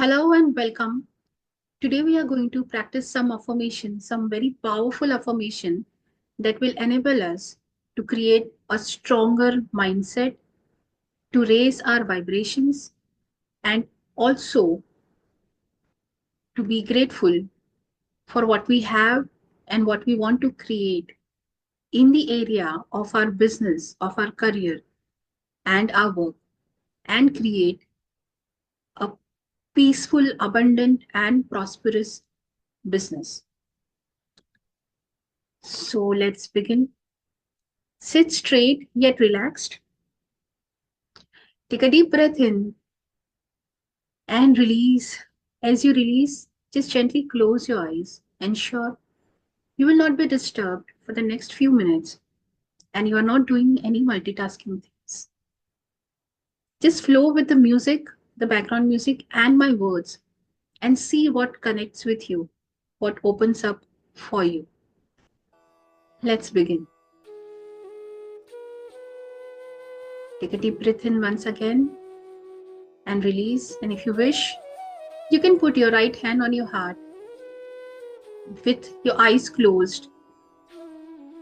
Hello and welcome. Today we are going to practice some affirmation, some very powerful affirmation that will enable us to create a stronger mindset, to raise our vibrations, and also to be grateful for what we have and what we want to create in the area of our business, of our career, and our work, and create a peaceful, abundant, and prosperous business. So let's begin. Sit straight yet relaxed. Take a deep breath in and release. As you release, just gently close your eyes. Ensure you will not be disturbed for the next few minutes and you are not doing any multitasking things. Just flow with the music, the background music, and my words and see what connects with you, what opens up for you. Let's begin. Take a deep breath in once again and release. And if you wish, you can put your right hand on your heart with your eyes closed.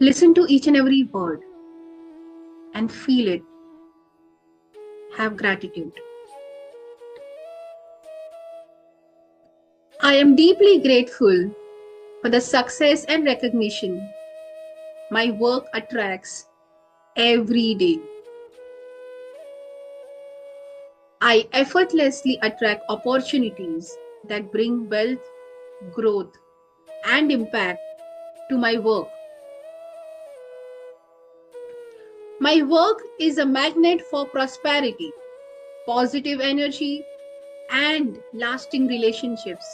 Listen to each and every word and feel it. Have gratitude. I am deeply grateful for the success and recognition my work attracts every day. I effortlessly attract opportunities that bring wealth, growth, and impact to my work. My work is a magnet for prosperity, positive energy, and lasting relationships.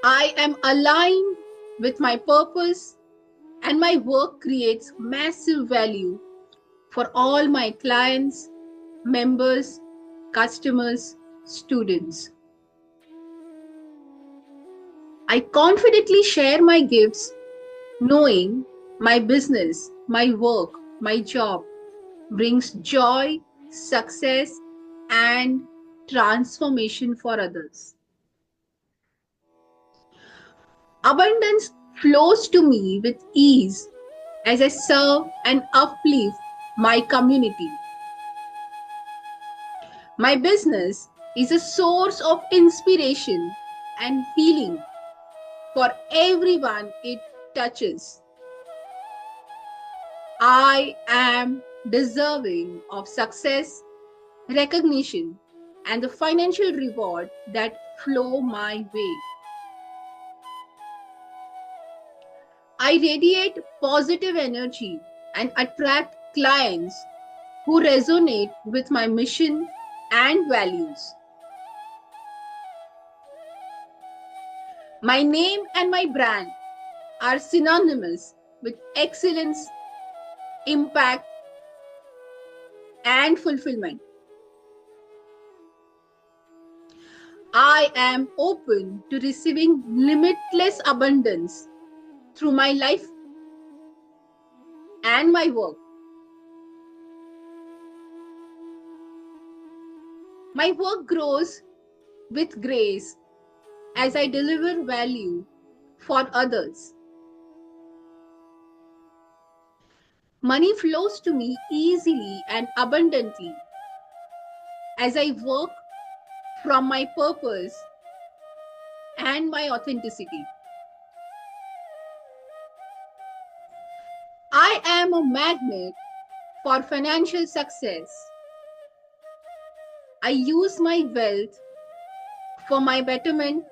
I am aligned with my purpose, and my work creates massive value for all my clients, members, customers, students. I confidently share my gifts, knowing my business, my work, my job brings joy, success, and transformation for others. Abundance flows to me with ease as I serve and uplift my community. My business is a source of inspiration and healing for everyone it touches. I am deserving of success, recognition, and the financial reward that flow my way. I radiate positive energy and attract clients who resonate with my mission and values. My name and my brand are synonymous with excellence, impact, and fulfillment. I am open to receiving limitless abundance through my life and my work. My work grows with grace as I deliver value for others. Money flows to me easily and abundantly as I work from my purpose and my authenticity. I am a magnet for financial success. I use my wealth for my betterment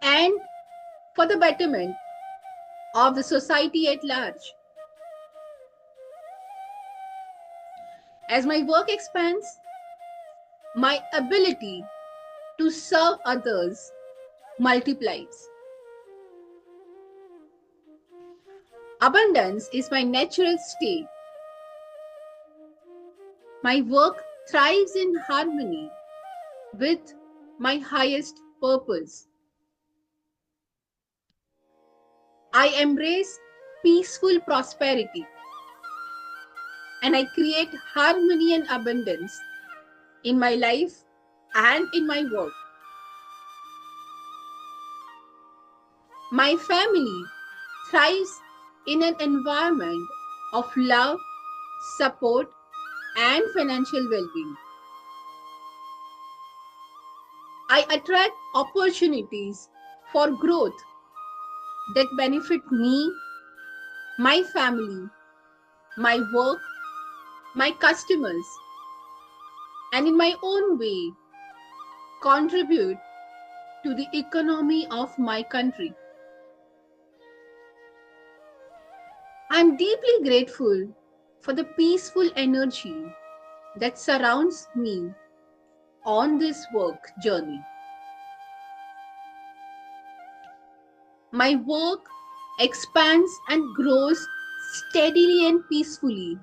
and for the betterment of the society at large. As my work expands, my ability to serve others multiplies. Abundance is my natural state. My work thrives in harmony with my highest purpose. I embrace peaceful prosperity and I create harmony and abundance in my life and in my work. My family thrives in an environment of love, support, and financial well-being. I attract opportunities for growth that benefit me, my family, my work, my customers, and in my own way contribute to the economy of my country. I am deeply grateful for the peaceful energy that surrounds me on this work journey. My work expands and grows steadily and peacefully,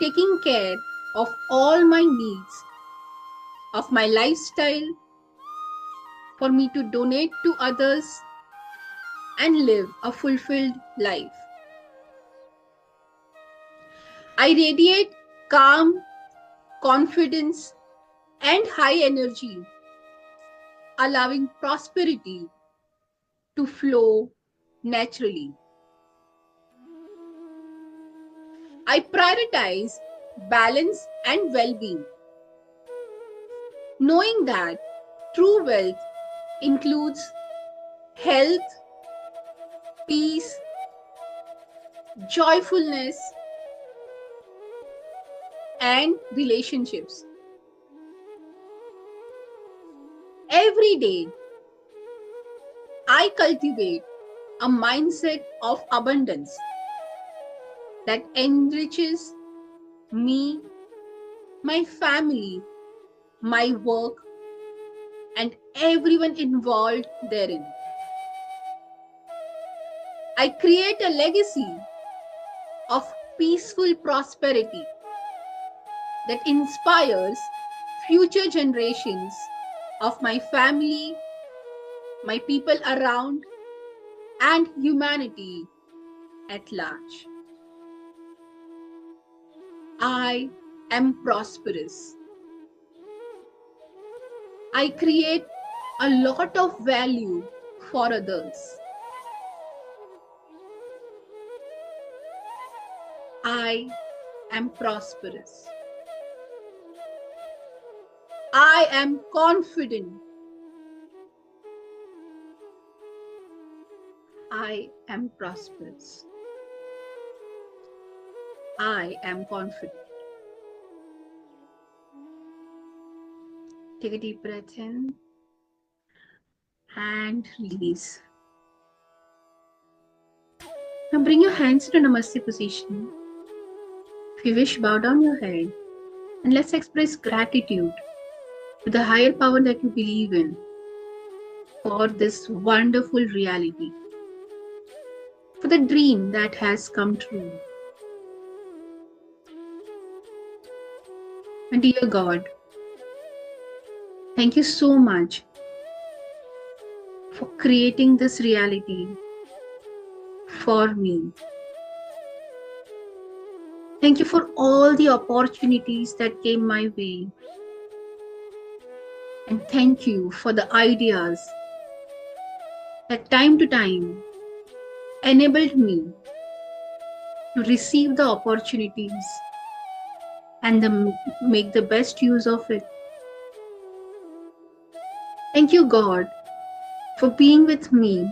taking care of all my needs, of my lifestyle, for me to donate to others and live a fulfilled life. I radiate calm, confidence, and high energy, allowing prosperity to flow naturally. I prioritize balance and well-being, knowing that true wealth includes health, peace, joyfulness, and relationships. Every day, I cultivate a mindset of abundance that enriches me, my family, my work, and everyone involved therein. I create a legacy of peaceful prosperity that inspires future generations of my family, my people around, and humanity at large. I am prosperous. I create a lot of value for others. I am prosperous. I am confident. I am prosperous. I am confident. Take a deep breath in and release. Now bring your hands to Namaste position. If you wish, bow down your head and let's express gratitude to the higher power that you believe in for this wonderful reality, for the dream that has come true. And dear God, thank you so much for creating this reality for me. Thank you for all the opportunities that came my way. And thank you for the ideas that time to time enabled me to receive the opportunities and make the best use of it. Thank you, God, for being with me,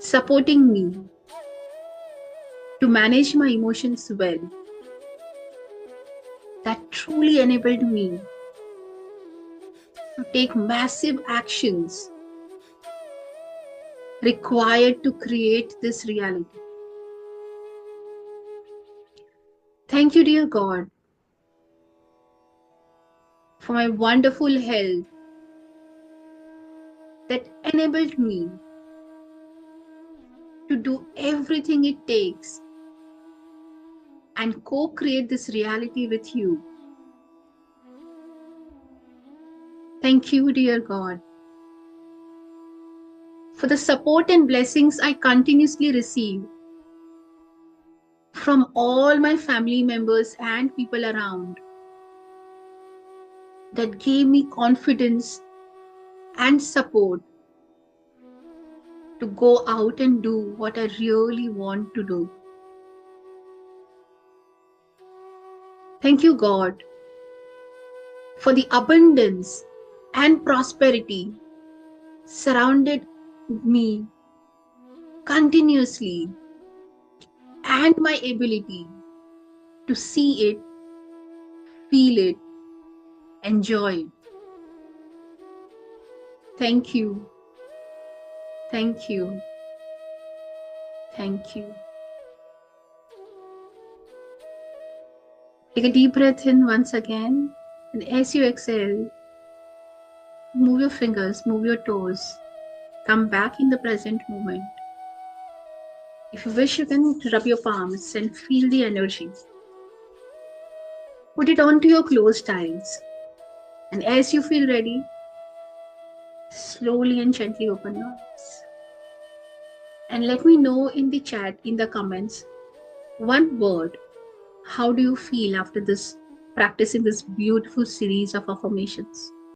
supporting me to manage my emotions well. That truly enabled me to take massive actions required to create this reality. Thank you, dear God, for my wonderful health that enabled me to do everything it takes and co-create this reality with you. Thank you, dear God, for the support and blessings I continuously receive from all my family members and people around. that gave me confidence and support to go out and do what I really want to do. Thank you, God, for the abundance and prosperity surrounded me continuously and my ability to see it, feel it, enjoy it. Thank you, thank you, thank you. Take a deep breath in once again, and as you exhale, move your fingers, move your toes, come back in the present moment. If you wish, you can rub your palms and feel the energy. Put it onto your closed eyes, and as you feel ready, slowly and gently open your eyes. And let me know in the chat, in the comments, one word. How do you feel after this practicing this beautiful series of affirmations?